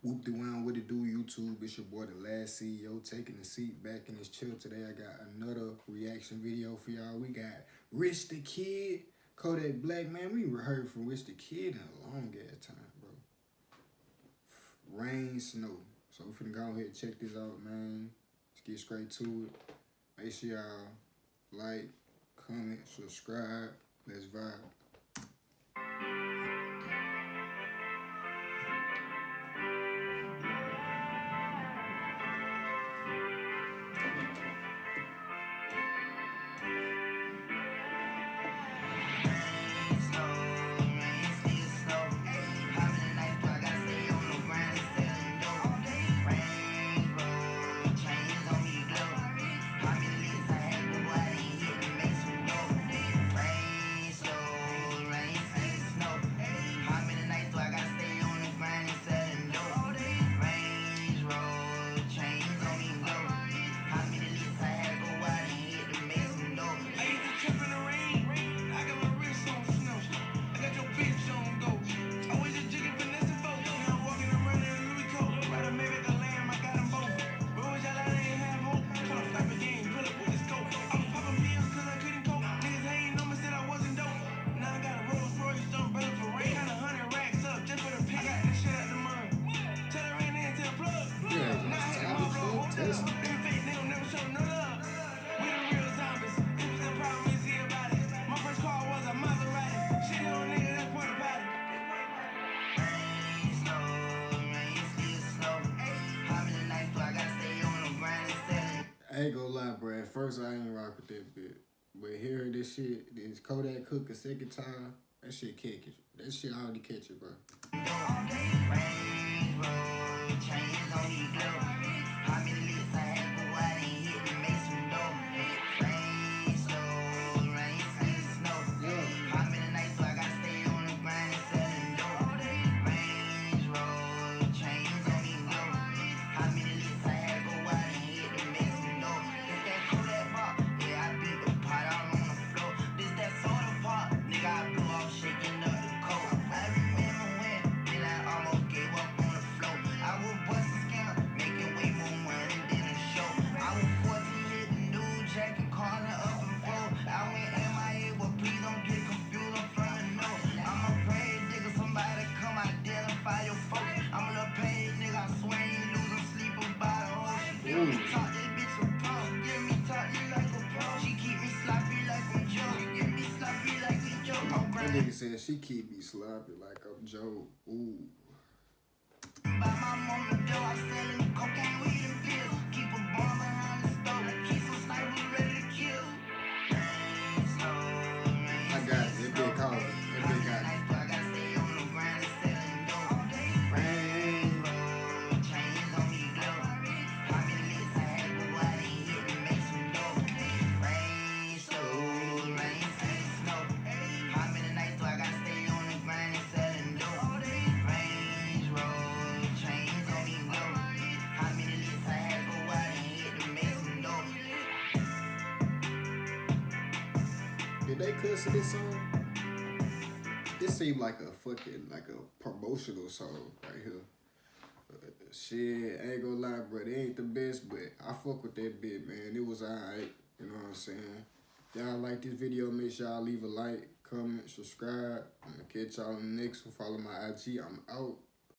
Whoop the one, what it do, YouTube? It's your boy, the last CEO, taking a seat back in his chair. Today, I got another reaction video for y'all. We got Rich the Kid, Kodak Black, man. We heard from Rich the Kid in a long ass time, bro. Rain, snow. So we finna go ahead and check this out, man. Let's get straight to it. Make sure y'all like, comment, subscribe. Let's vibe. I ain't gonna lie, bro. At first, I ain't rock with that bit. But hearing this shit, this Kodak cook a second time, that shit catch it. That shit already catch it, bro. That nigga said she keep me sloppy like I'm Joe. Ooh. I got it. It been called. It been got it. Did they cuss in this song? This seemed like a fucking, like a promotional song right here. Shit, I ain't gonna lie, bro. It ain't the best, but I fuck with that bit, man. It was alright. You know what I'm saying? Y'all like this video, make sure y'all leave a like, comment, subscribe. I'm gonna catch y'all in the next one. Follow my IG. I'm out.